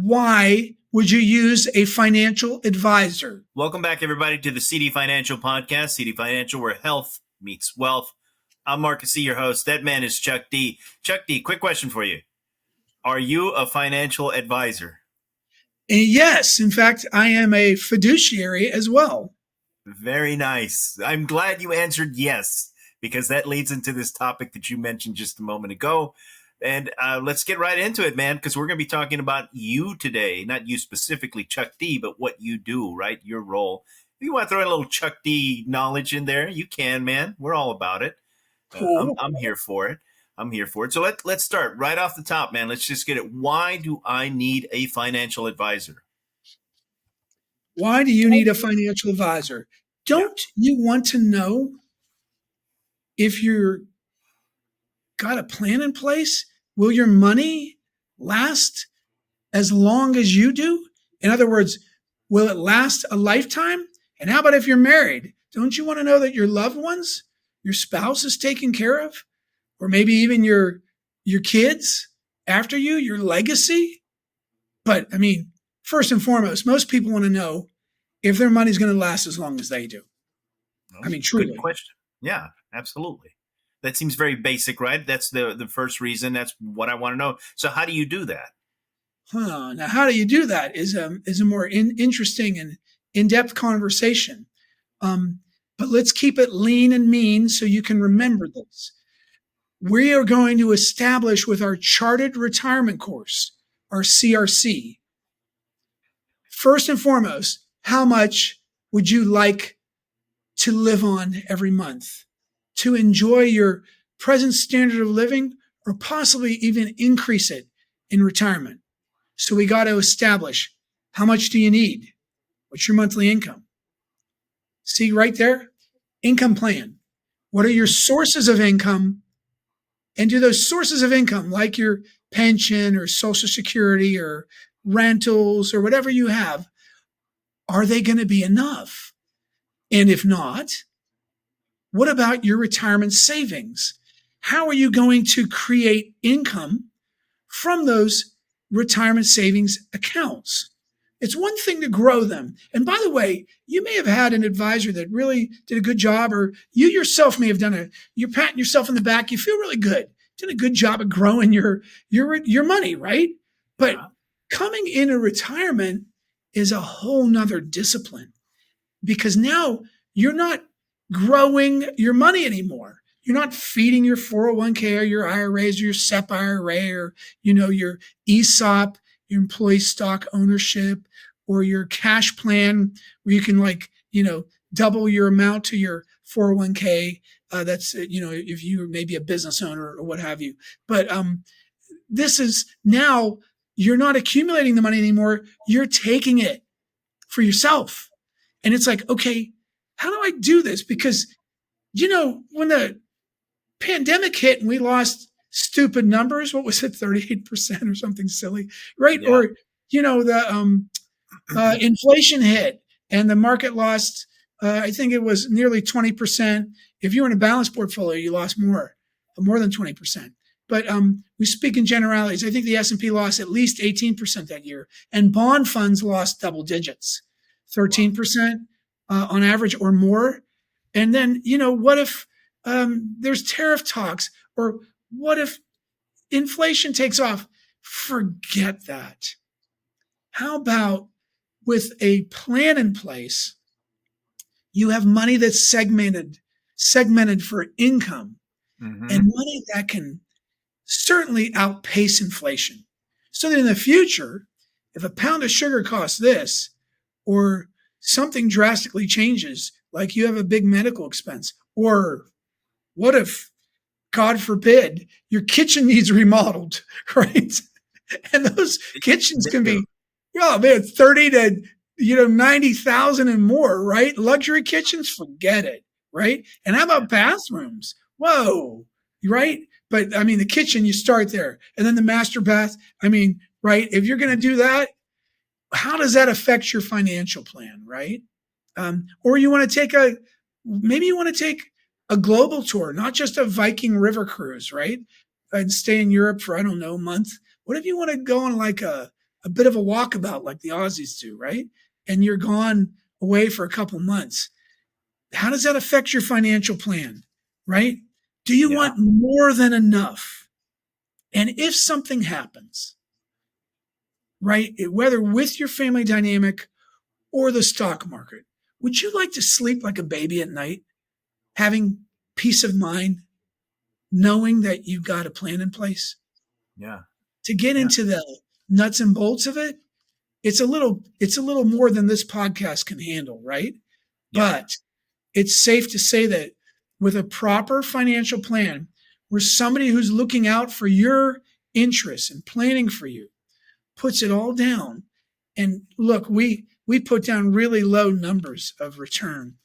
why would you use a financial advisor? Welcome back, everybody, to the CD Financial Podcast. CD Financial, where health meets wealth. I'm Marcus C., your host. That man is Chuck D. Chuck D., quick question for you. Are you a financial advisor? Yes. In fact, I am a fiduciary as well. Very nice. I'm glad you answered yes, because that leads into this topic that you mentioned just a moment ago. And let's get right into it, man, because we're going to be talking about you today. Not you specifically, Chuck D., but what you do, right? Your role. If you want to throw in a little Chuck D knowledge in there, you can, man. We're all about it. Cool. I'm here for it. So let's start right off the top, man. Let's just get it. Why do I need a financial advisor? Why do you need a financial advisor? Don't you want to know if you're got a plan in place? Will your money last as long as you do? In other words, will it last a lifetime? And how about if you're married? Don't you want to know that your loved ones, your spouse is taken care of? Or maybe even your kids after you, your legacy? But I mean, first and foremost, most people want to know if their money's going to last as long as they do. I mean, truly. Good question. Yeah, absolutely. That seems very basic, right? That's the first reason. That's what I want to know. So how do you do that? Now, how do you do that is a more interesting and in-depth conversation. But let's keep it lean and mean so you can remember this. We are going to establish with our Chartered Retirement Course, our CRC, first and foremost, how much would you like to live on every month, to enjoy your present standard of living, or possibly even increase it in retirement? So we got to establish, how much do you need? What's your monthly income? See right there? Income plan. What are your sources of income? And do those sources of income, like your pension or Social Security or rentals or whatever you have, are they going to be enough? And if not, what about your retirement savings? How are you going to create income from those retirement savings accounts? It's one thing to grow them. And by the way, you may have had an advisor that really did a good job, or you yourself may have you're patting yourself on the back. You feel really good. Did a good job of growing your money, right? But coming into retirement is a whole nother discipline, because now you're not growing your money anymore. You're not feeding your 401k or your IRAs or your SEP IRA or, your ESOP, your employee stock ownership, or your cash plan where you can double your amount to your 401k. That's, if you're maybe a business owner or what have you. But this is now, you're not accumulating the money anymore. You're taking it for yourself. And it's like, okay, how do I do this? Because, when the pandemic hit and we lost stupid numbers, what was it, 38% or something silly, right? Yeah. Or, the inflation hit and the market lost, I think it was nearly 20%. If you were in a balanced portfolio, you lost more than 20%. But we speak in generalities. I think the S&P lost at least 18% that year, and bond funds lost double digits, 13% on average or more. And then, what if there's tariff talks, or what if inflation takes off? Forget that. How about with a plan in place, you have money that's segmented for income, and money that can certainly outpace inflation. So that in the future, if a pound of sugar costs this, or something drastically changes, like you have a big medical expense, or what if, God forbid, your kitchen needs remodeled, right? And those kitchens can be, 30 to 90,000 and more, right? Luxury kitchens, forget it, right? And how about bathrooms? Whoa, right? But I mean, the kitchen, you start there, and then the master bath. I mean, right? If you're going to do that, how does that affect your financial plan, right? Or you want to take a global tour, not just a Viking river cruise, right? And stay in Europe for, I don't know, a month. What if you want to go on like a a bit of a walkabout like the Aussies do, right? And you're gone away for a couple months. How does that affect your financial plan, right? Do you Yeah. want more than enough? And if something happens, right, whether with your family dynamic or the stock market, would you like to sleep like a baby at night, having peace of mind, knowing that you've got a plan in place? Yeah. To get Yeah. into the nuts and bolts of it, it's a little more than this podcast can handle, right? Yeah. But it's safe to say that with a proper financial plan, where somebody who's looking out for your interests and planning for you puts it all down. And look, we put down really low numbers of return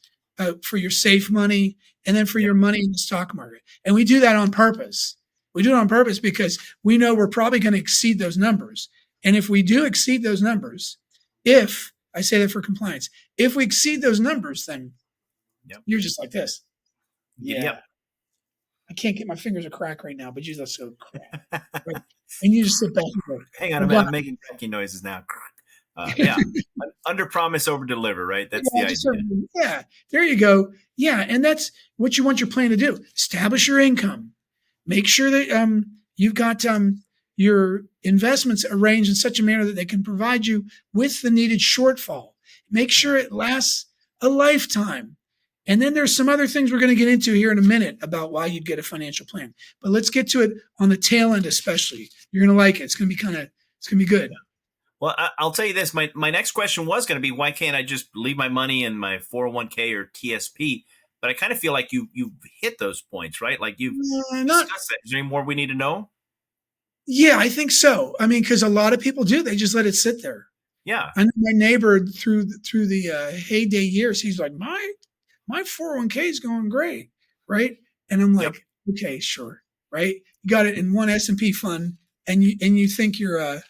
for your safe money and then for Yeah. your money in the stock market. And we do that on purpose. We do it on purpose because we know we're probably going to exceed those numbers. And if we do exceed those numbers, if I say that for compliance, if we exceed those numbers, then Yep. you're just like this. Yeah. Yep. I can't get my fingers a crack right now, but you just go crack. Right? And you just sit back and go, Hang on, I'm making cracking noises now. Yeah. Under promise, over deliver, right? That's the idea. Yeah, there you go. Yeah, and that's what you want your plan to do. Establish your income. Make sure that you've got your investments arranged in such a manner that they can provide you with the needed shortfall. Make sure it lasts a lifetime. And then there's some other things we're going to get into here in a minute about why you'd get a financial plan. But let's get to it on the tail end especially. You're going to like it. It's going to be good. Well, I'll tell you this. My next question was going to be, why can't I just leave my money in my 401k or TSP? But I kind of feel like you've hit those points, right? Like you've discussed that. Is there any more we need to know? Yeah, I think so. I mean, because a lot of people do. They just let it sit there. Yeah. I know my neighbor through the heyday years, he's like, my 401k is going great, right? And I'm like, okay, sure, right? You got it in one S&P fund, and you think you're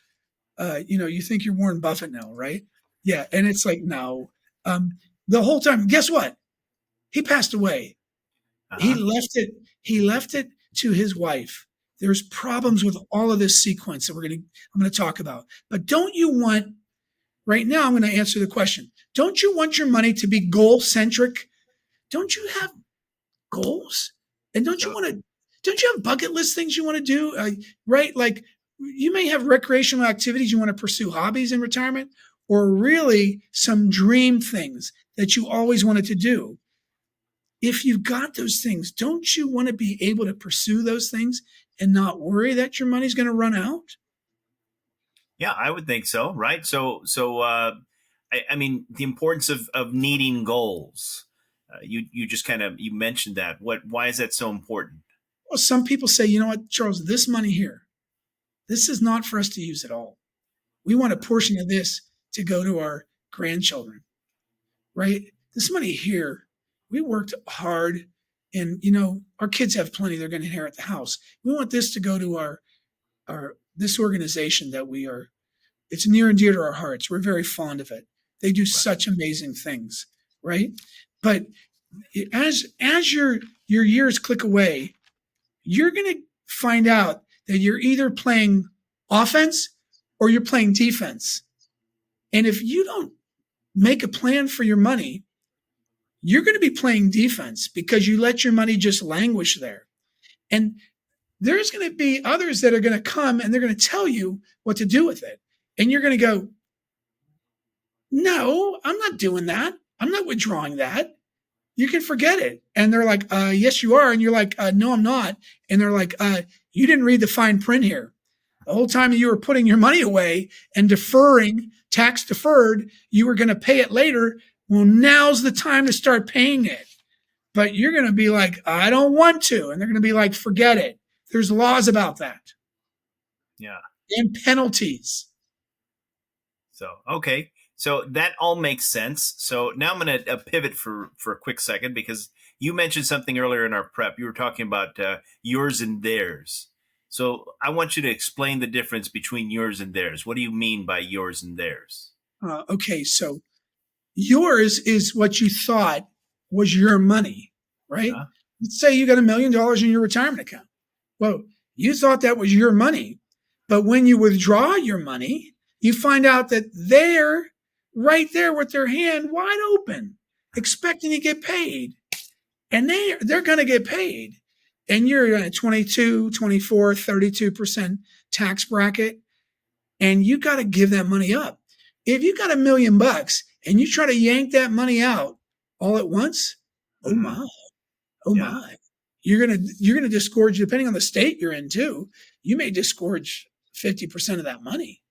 you think you're Warren Buffett now, right? Yeah, and it's like, no. The whole time, guess what? He passed away. Uh-huh. He left it to his wife. There's problems with all of this sequence that I'm going to talk about. But don't you want, right now I'm going to answer the question. Don't you want your money to be goal centric? Don't you have goals? And don't you have bucket list things you want to do? Right? Like you may have recreational activities you want to pursue, hobbies in retirement, or really some dream things that you always wanted to do. If you've got those things, don't you want to be able to pursue those things and not worry that your money's going to run out? Yeah, I would think so, right? So I mean, the importance of needing goals. You just you mentioned that. Why is that so important? Well, some people say, you know what, Charles, this money here, this is not for us to use at all. We want a portion of this to go to our grandchildren, right? This money here, we worked hard, and our kids have plenty. They're going to inherit the house. We want this to go to our this organization that we are. It's near and dear to our hearts. We're very fond of it. They do such amazing things, right? But as your years click away, you're going to find out that you're either playing offense or you're playing defense. And if you don't make a plan for your money, you're going to be playing defense because you let your money just languish there. And there's going to be others that are going to come and they're going to tell you what to do with it. And you're going to go, no, I'm not doing that. I'm not withdrawing that. You can forget it. And they're like, yes, you are. And you're like, no, I'm not. And they're like, you didn't read the fine print here. The whole time you were putting your money away and deferring, tax deferred, you were going to pay it later. Well, now's the time to start paying it. But you're going to be like, I don't want to. And they're going to be like, forget it. There's laws about that. Yeah. And penalties. So, okay. So that all makes sense. So now I'm going to pivot for a quick second, because you mentioned something earlier in our prep. You were talking about yours and theirs. So I want you to explain the difference between yours and theirs. What do you mean by yours and theirs? Okay, so yours is what you thought was your money, right? Uh-huh. Let's say you got $1 million in your retirement account. Well, you thought that was your money, but when you withdraw your money, You find out that they're right there with their hand wide open, expecting to get paid. And they're going to get paid. And you're in a 22, 24, 32% tax bracket, and you got to give that money up. If you got $1 million and you try to yank that money out all at once, oh my, oh Yeah. my. You're gonna disgorge, depending on the state you're in too, you may disgorge 50% of that money.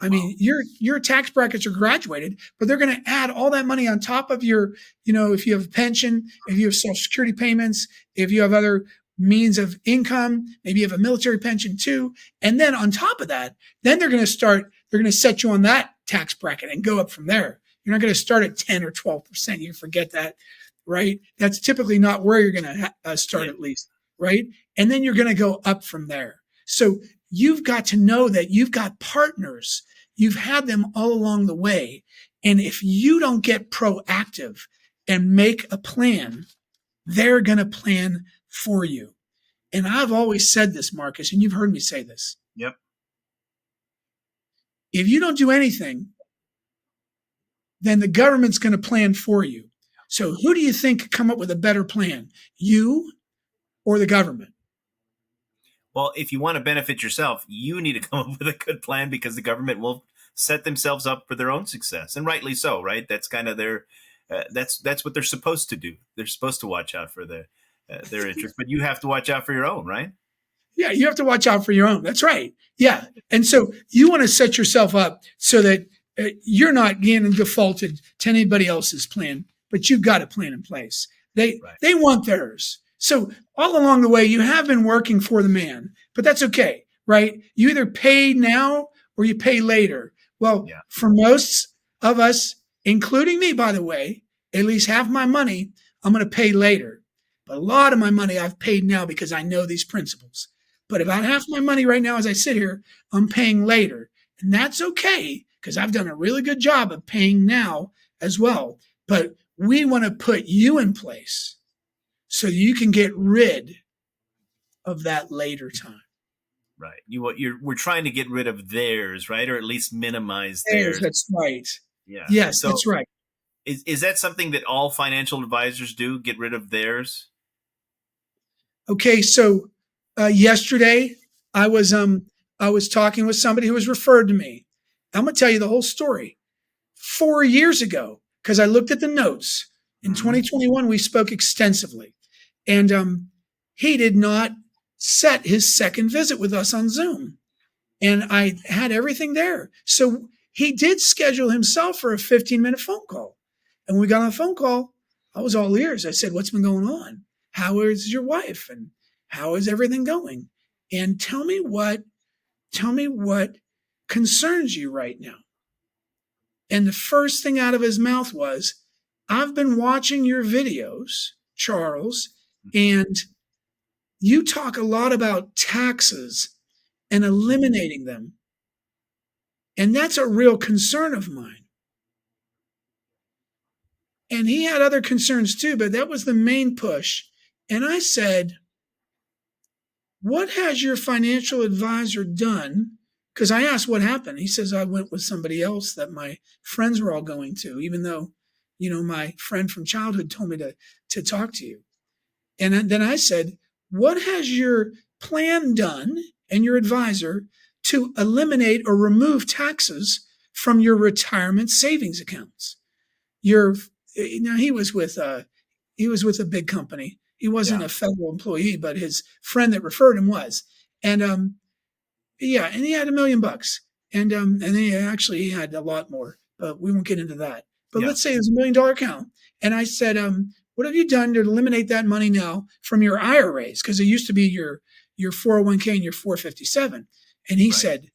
I mean, your tax brackets are graduated, but they're going to add all that money on top of your, if you have a pension, if you have Social Security payments, if you have other means of income, maybe you have a military pension too. And then on top of that, then they're going to set you on that tax bracket and go up from there. You're not going to start at 10 or 12%. You forget that, right? That's typically not where you're going to start at least, right? And then you're going to go up from there. So you've got to know that you've got partners. You've had them all along the way. And if you don't get proactive and make a plan, they're going to plan for you. And I've always said this, Marcus, and you've heard me say this. Yep. If you don't do anything, then the government's going to plan for you. So who do you think could come up with a better plan? You or the government? Well, if you want to benefit yourself, you need to come up with a good plan, because the government will set themselves up for their own success, and rightly so, right? That's kind of their that's what they're supposed to do. They're supposed to watch out for their interest, but you have to watch out for your own, right? Yeah, you have to watch out for your own. That's right. Yeah, and so you want to set yourself up so that you're not getting defaulted to anybody else's plan, but you've got a plan in place. They want theirs. So all along the way, you have been working for the man, but that's okay, right? You either pay now or you pay later. Well, for most of us, including me, by the way, at least half my money, I'm going to pay later. But a lot of my money I've paid now because I know these principles. But about half my money right now as I sit here, I'm paying later. And that's okay, because I've done a really good job of paying now as well. But we want to put you in place so you can get rid of that later time. Right. We're trying to get rid of theirs, right? Or at least minimize theirs. That's right. Yeah. Yes, so, that's right. Is that something that all financial advisors do? Get rid of theirs? Okay. So yesterday I was talking with somebody who was referred to me. I'm going to tell you the whole story. 4 years ago, because I looked at the notes in 2021, we spoke extensively, and he did not set his second visit with us on Zoom. And I had everything there. So he did schedule himself for a 15-minute phone call. And when we got on the phone call, I was all ears. I said, what's been going on? How is your wife? And how is everything going? And tell me what concerns you right now. And the first thing out of his mouth was, I've been watching your videos, Charles, and you talk a lot about taxes and eliminating them. And that's a real concern of mine. And he had other concerns too, but that was the main push. And I said, what has your financial advisor done? Because I asked what happened. He says, I went with somebody else that my friends were all going to, even though, my friend from childhood told me to talk to you. And then I said, what has your plan done and your advisor to eliminate or remove taxes from your retirement savings accounts? He was with a big company. He wasn't a federal employee, but his friend that referred him was. And and he had $1 million, and then he had a lot more, but we won't get into that. But let's say it was $1 million account, and I said, what have you done to eliminate that money now from your IRAs? Because it used to be your 401k and your 457. And he said,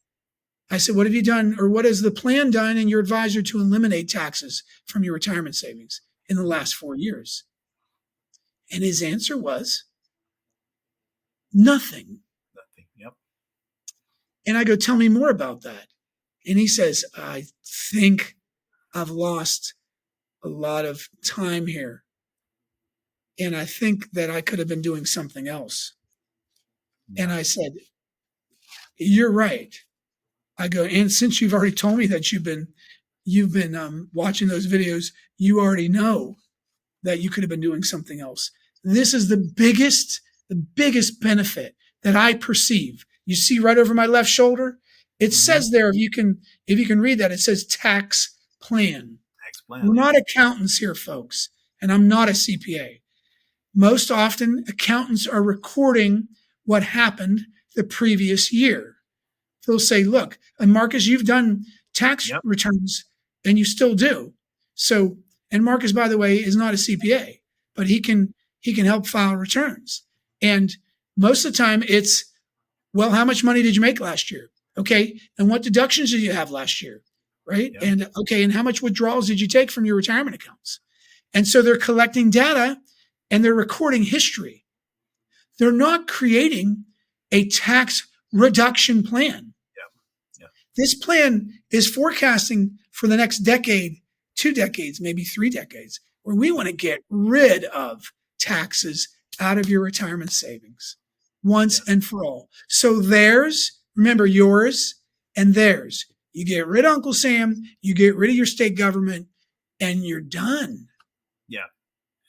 I said, what have you done, or what has the plan done and your advisor to eliminate taxes from your retirement savings in the last 4 years? And his answer was, nothing. Nothing. Yep. And I go, tell me more about that. And he says, I think I've lost a lot of time here. And I think that I could have been doing something else. Yeah. And I said, you're right. I go, and since you've already told me that you've been watching those videos, you already know that you could have been doing something else. This is the biggest benefit that I perceive. You see right over my left shoulder, it says there, if you can read that, it says tax plan. Tax plan. We're not accountants here, folks, and I'm not a CPA. Most often, accountants are recording what happened the previous year. They'll say, look, and Marcus, you've done tax returns and you still do. So, and Marcus, by the way, is not a CPA, but he can help file returns. And most of the time it's, well, how much money did you make last year? Okay. And what deductions did you have last year? Right. Yep. And okay. And how much withdrawals did you take from your retirement accounts? And so they're collecting data and they're recording history. They're not creating a tax reduction plan. This plan is forecasting for the next decade, 2 decades, maybe 3 decades, where we want to get rid of taxes out of your retirement savings once and for all. So remember yours and theirs. You get rid of Uncle Sam, you get rid of your state government, and you're done. Yeah.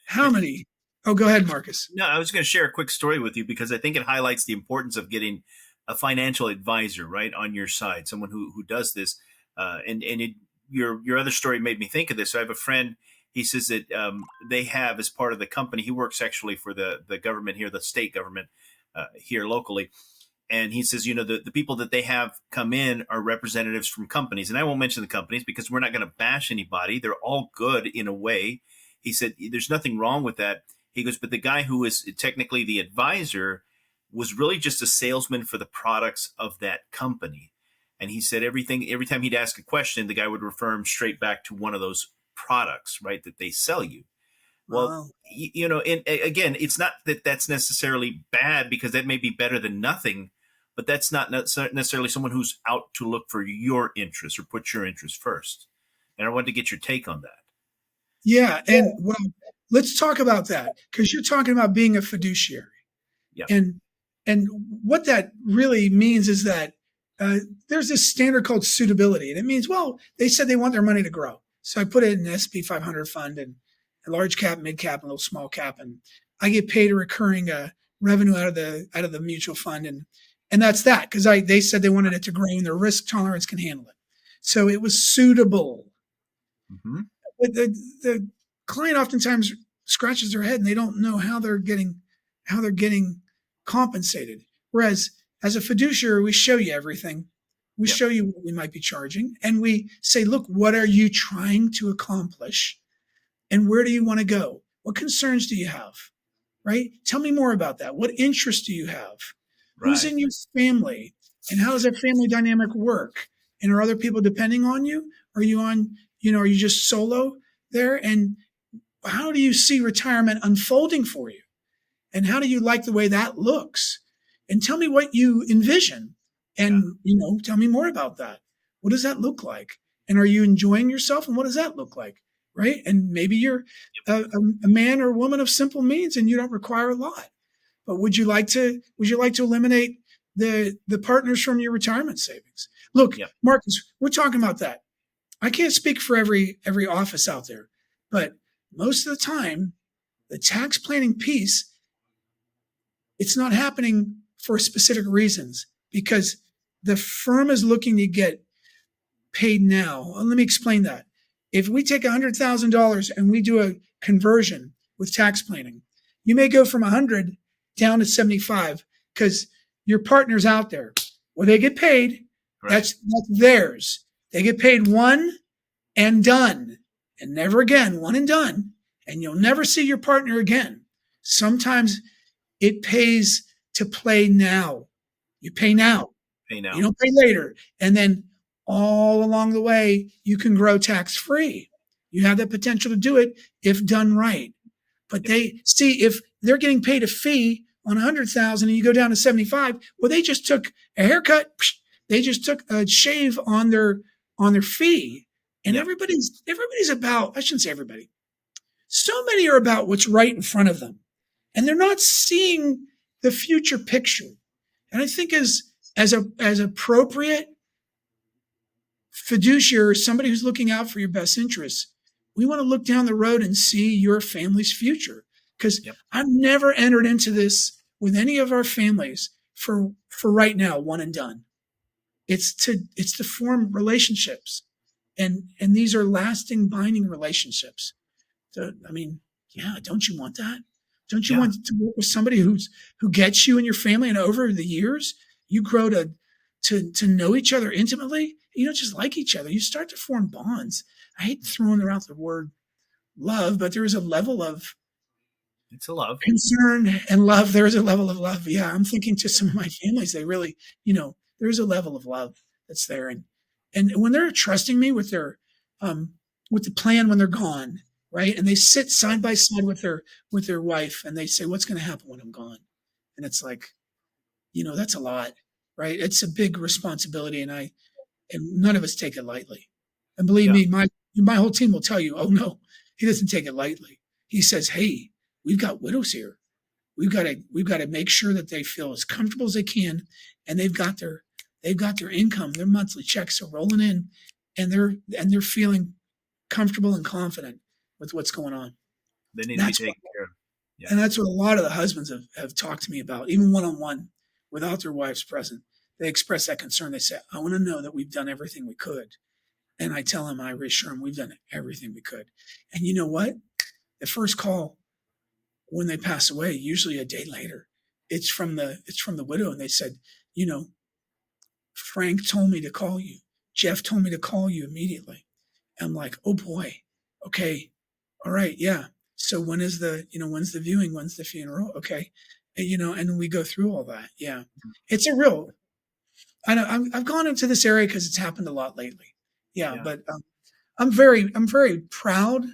How many? Oh, go ahead, Marcus. No, I was going to share a quick story with you because I think it highlights the importance of getting a financial advisor, right, on your side, someone who does this. Your other story made me think of this. So I have a friend. He says that they have, as part of the company, he works actually for the government here, the state government here locally. And he says, the people that they have come in are representatives from companies. And I won't mention the companies because we're not going to bash anybody. They're all good in a way. He said, there's nothing wrong with that. He goes, but the guy who is technically the advisor was really just a salesman for the products of that company. And he said every time he'd ask a question, the guy would refer him straight back to one of those products, right, that they sell you. Well, and again, it's not that that's necessarily bad because that may be better than nothing, but that's not necessarily someone who's out to look for your interests or put your interests first. And I wanted to get your take on that. Yeah. And well, let's talk about that because you're talking about being a fiduciary. Yeah. And what that really means is that there's this standard called suitability. And it means, well, they said they want their money to grow. So I put it in an S&P 500 fund and a large cap, mid cap, and a little small cap. And I get paid a recurring revenue out of the mutual fund. And that's that because they said they wanted it to grow and their risk tolerance can handle it. So it was suitable. Mm-hmm. But the client oftentimes scratches their head and they don't know how they're getting compensated. Whereas as a fiduciary, we show you everything. We show you what we might be charging. And we say, look, what are you trying to accomplish? And where do you want to go? What concerns do you have? Right? Tell me more about that. What interests do you have? Right. Who's in your family? And how does that family dynamic work? And are other people depending on you? Are you are you just solo there? And how do you see retirement unfolding for you? And how do you like the way that looks? And tell me what you envision. And, tell me more about that. What does that look like? And are you enjoying yourself? And what does that look like? Right? And maybe you're a man or woman of simple means and you don't require a lot. But would you like to eliminate the partners from your retirement savings? Look, Marcus, we're talking about that. I can't speak for every office out there, but most of the time, the tax planning piece, it's not happening for specific reasons because the firm is looking to get paid now. And let me explain that. If we take $100,000 and we do a conversion with tax planning, you may go from 100 down to 75 because your partner's out there. Well, they get paid. Right. That's theirs. They get paid one and done and never again, one and done. And you'll never see your partner again. Sometimes it pays to play now. You pay now. You don't pay later. And then all along the way, you can grow tax-free. You have the potential to do it if done right. But if they're getting paid a fee on 100,000 and you go down to 75, well, they just took a haircut. They just took a shave on their fee. And everybody's about, I shouldn't say everybody. So many are about what's right in front of them. And they're not seeing the future picture. And I think as appropriate fiduciary, somebody who's looking out for your best interests, we want to look down the road and see your family's future. Because Yep. I've never entered into this with any of our families for right now, one and done. It's to form relationships, and these are lasting, binding relationships. So, I mean, yeah, don't you want that? Don't you Yeah. want to work with somebody who gets you and your family, and over the years you grow to know each other intimately? You don't just like each other; you start to form bonds. I hate throwing around the word love, but there is a level of It's a love. concern and love. There is a level of love. Yeah, I'm thinking to some of my families, they really, there's a level of love that's there. And when they're trusting me with the plan when they're gone, right? And they sit Right. side by side with their wife and they say, what's going to happen when I'm gone? And it's like, that's a lot, right? It's a big responsibility. And none of us take it lightly. And believe Yeah. me, my whole team will tell you, oh no, he doesn't take it lightly. He says, hey, we've got widows here. We've got to make sure that they feel as comfortable as they can, and they've got their income, their monthly checks are rolling in, and they're feeling comfortable and confident with what's going on. They need And to be that's what taken care of. Yeah. and that's what a lot of the husbands have talked to me about, even one on one, without their wives present. They express that concern. They say, I want to know that we've done everything we could. And I tell them, I reassure them, we've done everything we could. And you know what? The first call when they pass away, usually a day later, it's from the widow, and they said, you know, Frank told me to call you. Jeff told me to call you immediately. I'm like, oh boy, okay, all right, yeah. So when's the viewing? When's the funeral? Okay, and we go through all that. Yeah, it's a real. I know I've gone into this area because it's happened a lot lately. Yeah, Yeah. but I'm very proud,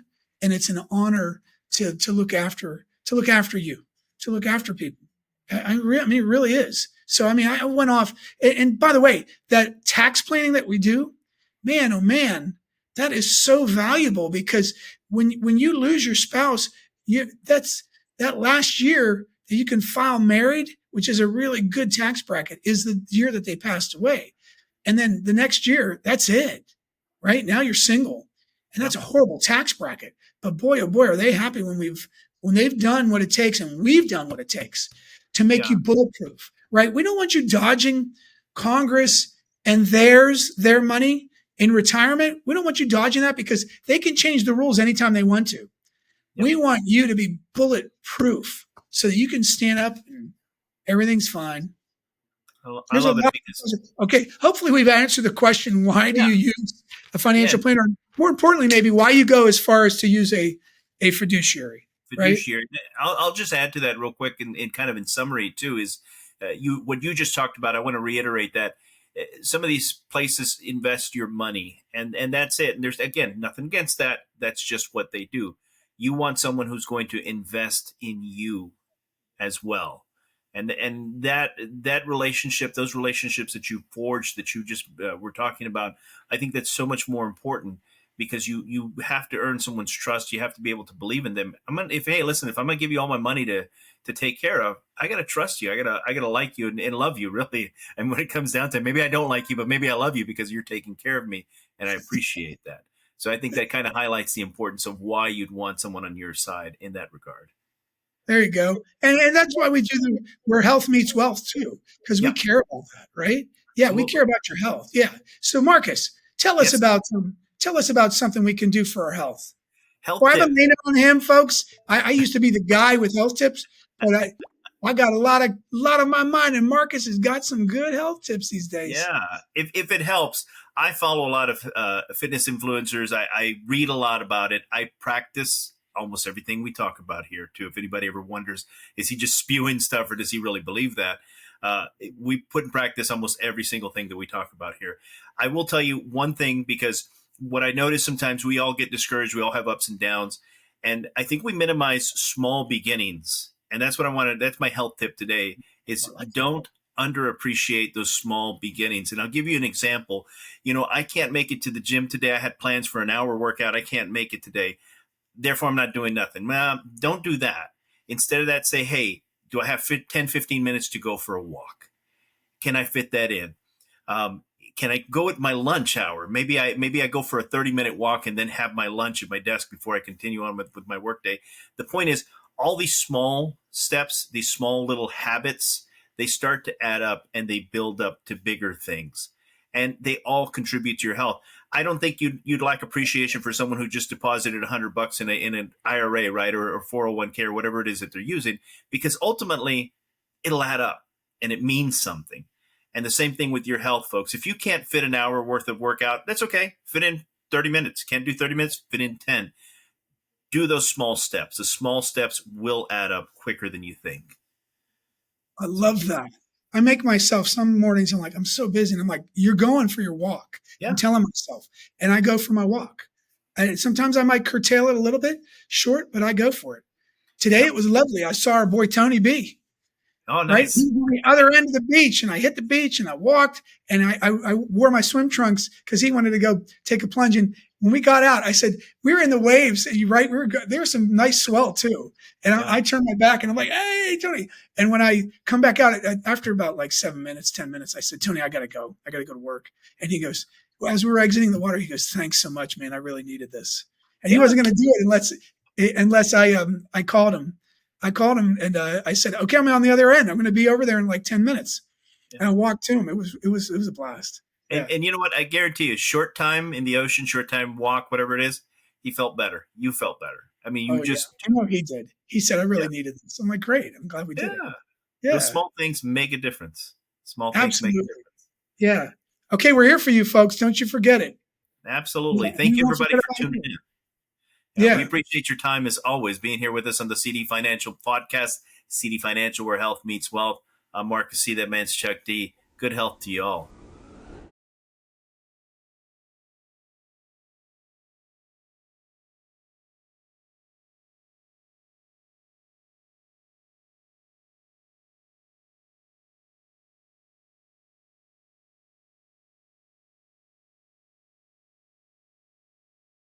and it's an honor to look after you, to look after people. I mean, it really is. So I mean, I went off, and by the way, that tax planning that we do, man, oh man, that is so valuable because when you lose your spouse, that's that last year that you can file married, which is a really good tax bracket, is the year that they passed away, and then the next year, that's it. Right now, you're single, and that's Yep. a horrible tax bracket. But boy, oh boy, are they happy when they've done what it takes, and we've done what it takes to make Yeah. you bulletproof. Right? We don't want you dodging Congress and their money in retirement. We don't want you dodging that because they can change the rules anytime they want to. Yep. We want you to be bulletproof so that you can stand up and everything's fine. I There's a love it lot. because Okay, hopefully we've answered the question: why do yeah, you use a yeah, financial planner? More importantly, maybe why you go as far as to use a fiduciary, right? fiduciary. I'll just add to that real quick, and kind of in summary too is what you just talked about. I want to reiterate that some of these places invest your money, and that's it. And there's again nothing against that. That's just what they do. You want someone who's going to invest in you as well, and that relationship, those relationships that you forged, that you just were talking about, I think that's so much more important because you have to earn someone's trust. You have to be able to believe in them. Hey, listen, if I'm gonna give you all my money to take care of, I gotta trust you. I gotta like you and love you really. And when it comes down to it, maybe I don't like you, but maybe I love you because you're taking care of me, and I appreciate that. So I think that kind of highlights the importance of why you'd want someone on your side in that regard. There you go. And that's why we do where health meets wealth too, because we Yeah, care about that, right? Yeah, we absolutely. care about your health. Yeah. So Marcus, Yes. tell us about something we can do for our health. Health Well, I tip. haven't made it on him, folks. I used to be the guy with health tips, but I got a lot of my mind, and Marcus has got some good health tips these days. Yeah, if it helps, I follow a lot of fitness influencers. I read a lot about it. I practice almost everything we talk about here too. If anybody ever wonders, is he just spewing stuff or does he really believe that? We put in practice almost every single thing that we talk about here. I will tell you one thing because what I notice sometimes we all get discouraged. We all have ups and downs, and I think we minimize small beginnings. And that's what I wanted. That's my health tip today: is I like don't underappreciate those small beginnings. And I'll give you an example. I can't make it to the gym today. I had plans for an hour workout. I can't make it today. Therefore, I'm not doing nothing. Well, don't do that. Instead of that, say, hey, do I have 10, 15 minutes to go for a walk? Can I fit that in? can I go at my lunch hour? Maybe I go for a 30-minute walk and then have my lunch at my desk before I continue on with my workday. The point is, all these small steps, these small little habits, they start to add up and they build up to bigger things. And they all contribute to your health. I don't think you'd lack appreciation for someone who just deposited $100 in an IRA, right, or 401k or whatever it is that they're using, because ultimately it'll add up and it means something. And the same thing with your health, folks. If you can't fit an hour worth of workout, that's okay. Fit in 30 minutes. Can't do 30 minutes? Fit in 10. Do those small steps. The small steps will add up quicker than you think. I love that. I make myself some mornings, I'm like, I'm so busy. And I'm like, you're going for your walk. Yeah. I'm telling myself. And I go for my walk. And sometimes I might curtail it a little bit short, but I go for it. Today it was lovely. I saw our boy Tony B. Oh, Right? nice. He was on the other end of the beach, and I hit the beach and I walked and I wore my swim trunks because he wanted to go take a plunge. And when we got out, I said, we were in the waves. And right? There was some nice swell too. And I turned my back and I'm like, hey, Tony. And when I come back out after about like 7 minutes, 10 minutes, I said, Tony, I got to go. I got to go to work. And he goes, well, as we were exiting the water, he goes, thanks so much, man. I really needed this. And he wasn't going to do it unless I called him. I called him and I said, okay, I'm on the other end. I'm going to be over there in like 10 minutes. Yeah. And I walked to him. It was a blast. And you know what? I guarantee you, short time in the ocean, short time walk, whatever it is, he felt better. You felt better. I mean, you just. Yeah. I know he did. He said, I really needed this. I'm like, great. I'm glad we did it. Yeah. Those small things make a difference. Small things Absolutely. make a difference. Yeah. Okay, we're here for you, folks. Don't you forget it. Absolutely. Thank you, everybody, for tuning in. Yeah. We appreciate your time, as always, being here with us on the CD Financial Podcast, CD Financial, where health meets wealth. I'm Marcus C. That man's Chuck D. Good health to you all.